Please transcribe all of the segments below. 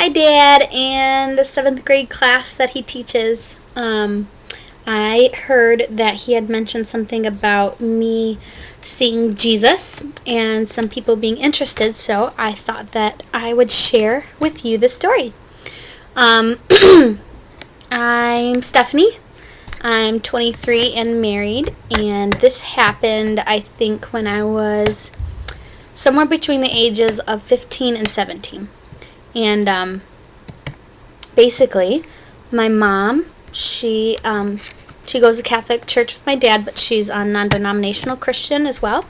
Hi, Dad, and the 7th grade class that he teaches. I heard that he had mentioned something about me seeing Jesus and some people being interested, so I thought that I would share with you the story. I'm Stephanie. I'm 23 and married, and this happened, I think, when I was somewhere between the ages of 15 and 17. And basically, my mom, she goes to Catholic church with my dad, but she's a non-denominational Christian as well.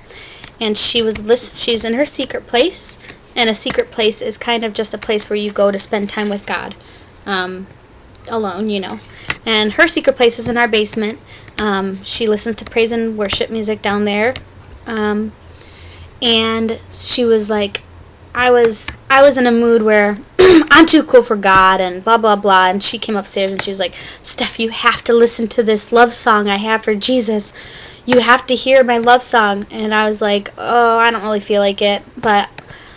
And she's in her secret place, and a secret place is kind of just a place where you go to spend time with God, alone, you know. And her secret place is in our basement. She listens to praise and worship music down there. And she was like, I was in a mood where I'm too cool for God and blah, blah, blah. And she came upstairs and she was like, Steph, you have to listen to this love song I have for Jesus. You have to hear my love song. And I was like, oh, I don't really feel like it. But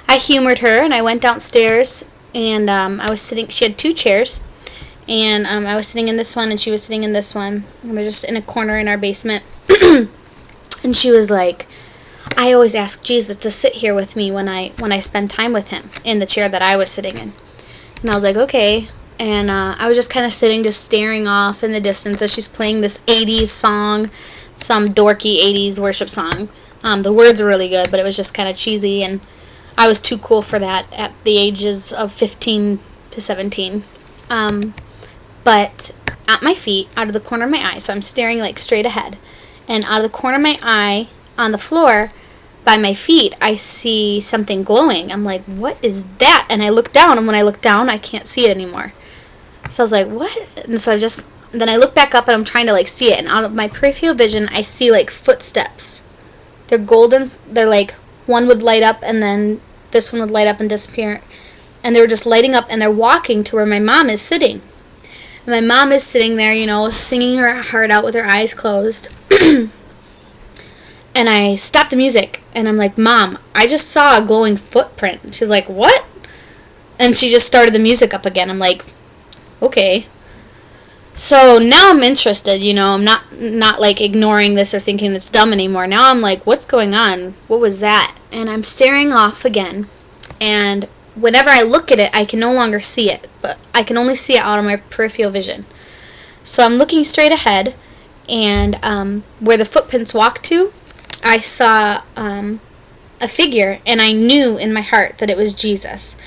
I humored her and I went downstairs and I was sitting, she had 2 chairs. And I was sitting in this one and she was sitting in this one. And we're just in a corner in our basement. And she was like, I always ask Jesus to sit here with me when I spend time with him in the chair that I was sitting in. And I was like, okay. And I was just kind of sitting, just staring off in the distance as she's playing this 80s song, some dorky 80s worship song. The words were really good, but it was just kind of cheesy, and I was too cool for that at the ages of 15 to 17. But at my feet, out of the corner of my eye, so I'm staring like straight ahead, and out of the corner of my eye, on the floor, by my feet, I see something glowing. I'm like, what is that? And I look down, and when I look down, I can't see it anymore. So I was like, what? And so then I look back up, and I'm trying to, like, see it. And out of my peripheral vision, I see, like, footsteps. They're golden. They're, like, one would light up, and then this one would light up and disappear. And they were just lighting up, and they're walking to where my mom is sitting. And my mom is sitting there, you know, singing her heart out with her eyes closed. And I stopped the music, and I'm like, Mom, I just saw a glowing footprint. She's like, what? And she just started the music up again. I'm like, okay. So now I'm interested, you know. I'm not like ignoring this or thinking it's dumb anymore. Now I'm like, what's going on? What was that? And I'm staring off again. And whenever I look at it, I can no longer see it, but I can only see it out of my peripheral vision. So I'm looking straight ahead, and where the footprints walk to, I saw a figure, and I knew in my heart that it was Jesus.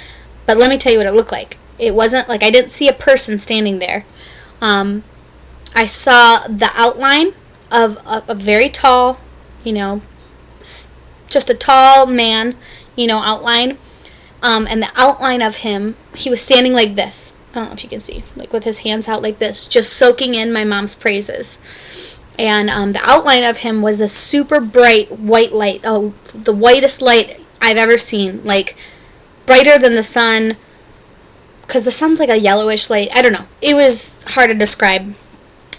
But let me tell you what it looked like. It wasn't like, I didn't see a person standing there. I saw the outline of a very tall, you know, just a tall man, you know, outline. And the outline of him, he was standing like this. I don't know if you can see, like with his hands out like this, just soaking in my mom's praises. And the outline of him was this super bright white light, the whitest light I've ever seen, like brighter than the sun, because the sun's like a yellowish light. I don't know. It was hard to describe,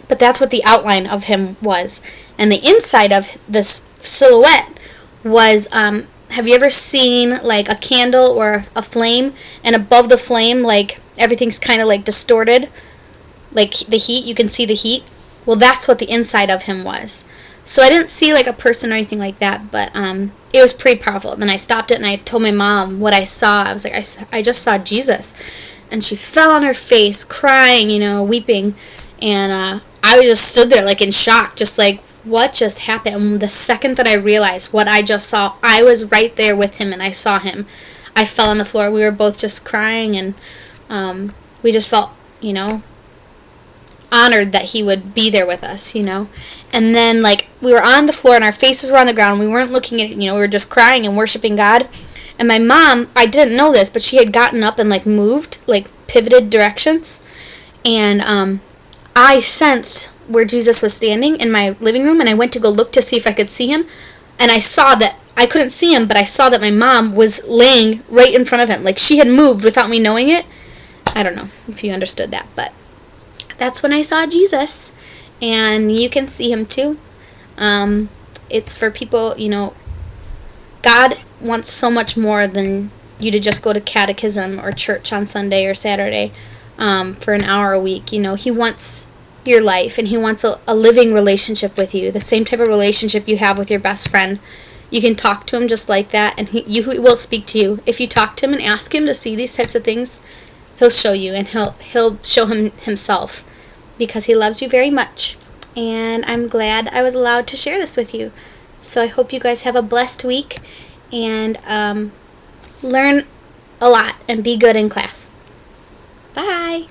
but that's what the outline of him was. And the inside of this silhouette was, have you ever seen like a candle or a flame, and above the flame, like everything's kind of like distorted, like the heat, you can see the heat? Well, that's what the inside of him was. So I didn't see like a person or anything like that, but it was pretty powerful. Then I stopped it and I told my mom what I saw. I was like, I just saw Jesus. And she fell on her face, crying, you know, weeping. And I just stood there like in shock, just like, what just happened? And the second that I realized what I just saw, I was right there with him and I saw him. I fell on the floor. We were both just crying, and we just felt, you know, honored that he would be there with us, you know. And then, like, we were on the floor and our faces were on the ground. We weren't looking at it, you know, we were just crying and worshiping God. And my mom, I didn't know this, but she had gotten up and, like, moved, like, pivoted directions. And I sensed where Jesus was standing in my living room, and I went to go look to see if I could see him. And I saw that, I couldn't see him, but I saw that my mom was laying right in front of him. Like, she had moved without me knowing it. I don't know if you understood that, but that's when I saw Jesus, and you can see him too. It's for people, you know, God wants so much more than you to just go to catechism or church on Sunday or Saturday for an hour a week. He wants your life, and he wants a living relationship with you, the same type of relationship you have with your best friend. You can talk to him just like that, and he will speak to you. If you talk to him and ask him to see these types of things, he'll show you, and he'll show himself, because he loves you very much. And I'm glad I was allowed to share this with you. So I hope you guys have a blessed week, and learn a lot and be good in class. Bye!